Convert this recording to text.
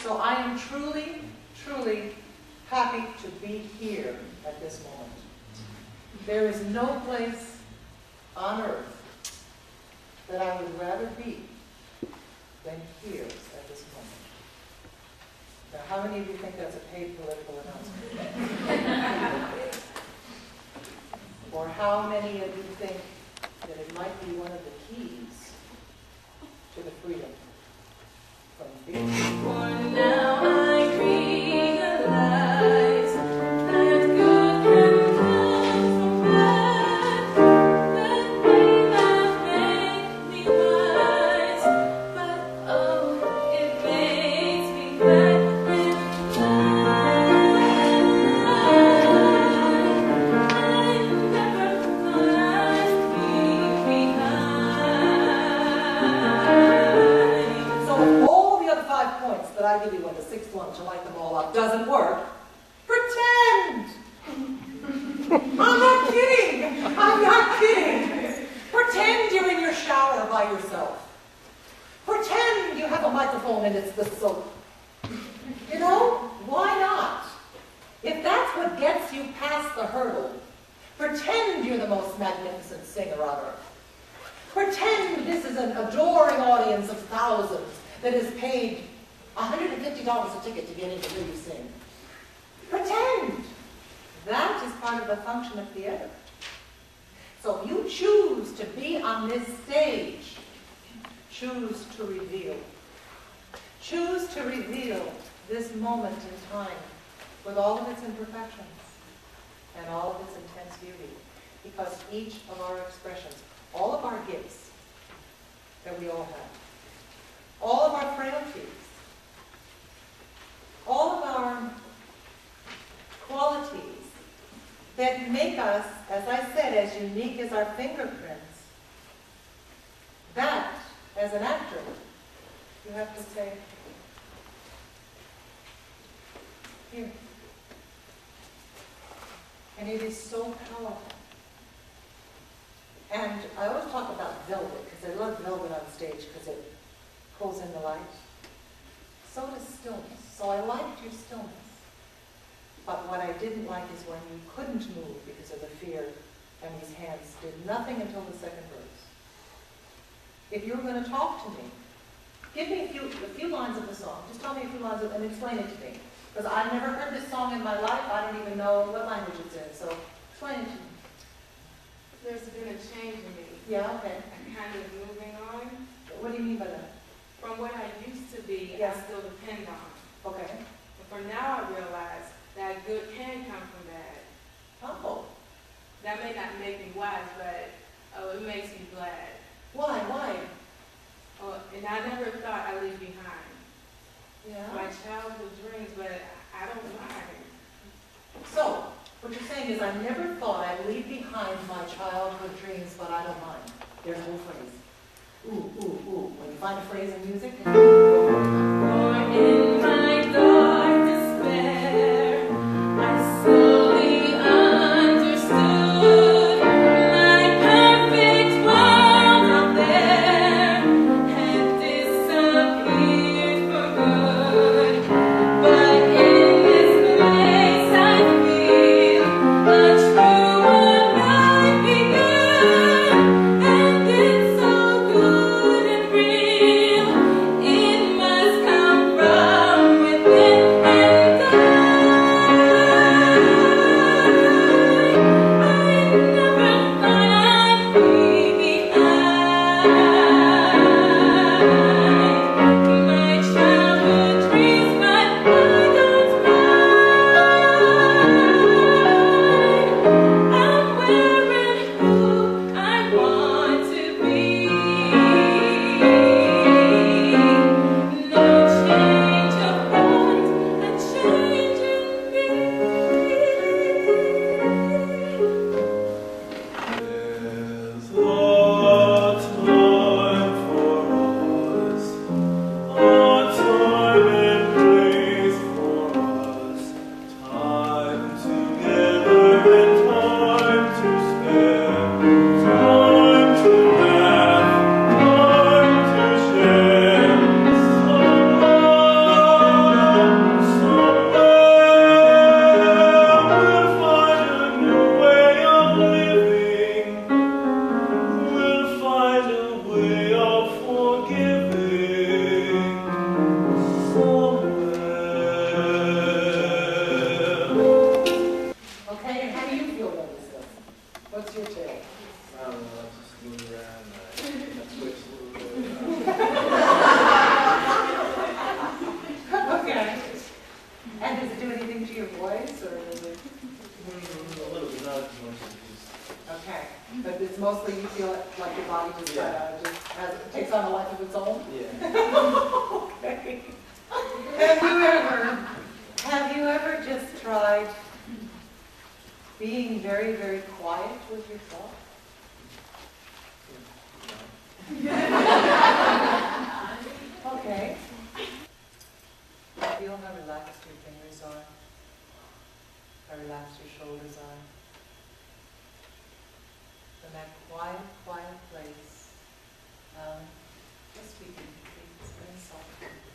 So I am truly, truly happy to be here at this moment. There is no place on earth that I would rather be than here at this moment. Now, how many of you think that's a paid political announcement? Or how many of you think that it might be one of the keys to the freedom from fear? For now I realize that good can come from bad, that may not make me wise, but oh, it makes me glad. That I give you on the sixth one to light them all up doesn't work, pretend! I'm not kidding! I'm not kidding! Pretend you're in your shower by yourself. Pretend you have a microphone and it's the soap. You know, why not? If that's what gets you past the hurdle, pretend you're the most magnificent singer on earth. Pretend this is an adoring audience of thousands that is paid $150 a ticket to get in to hear you sing. Pretend. That is part of the function of theater. So if you choose to be on this stage, choose to reveal. Choose to reveal this moment in time with all of its imperfections and all of its intense beauty. Because each of our expressions, all of our gifts that we all have, all of our frailties, all of our qualities that make us, as I said, as unique as our fingerprints, that, as an actor, you have to say, here. And it is so powerful. And I always talk about velvet, because I love velvet on stage, because it pulls in the light. So does stillness. So I liked your stillness. But what I didn't like is when you couldn't move because of the fear, and these hands did nothing until the second verse. If you were going to talk to me, give me a few lines of the song. Just tell me a few lines of, and explain it to me. Because I've never heard this song in my life. I don't even know what language it's in. So explain it to me. There's been a change in me. Yeah, okay. I'm kind of moving on. What do you mean by that? From what I used to be, Yeah. I still depend on. Okay. But for now, I realize that good can come from bad. Oh. That may not make me wise, but it makes me glad. Why? Why? Oh, and I never thought I'd leave behind Yeah. my childhood dreams, but I don't mind. So, what you're saying is, I never thought I'd leave behind my childhood dreams, but I don't mind. There's a whole phrase. Ooh, ooh, ooh. When you find a phrase in music, For in my dark despair, I slowly understood my perfect world out there had disappeared for good. But in this place I feel a truer life begun, and it's so good and real in mostly you feel like your body just kind of takes on a life of its own? Yeah. Okay. Have you ever just tried being very, very quiet with your thoughts? Okay. Feel how relaxed your fingers are, how relaxed your shoulders are. In that quiet, quiet place, just speaking, very softly.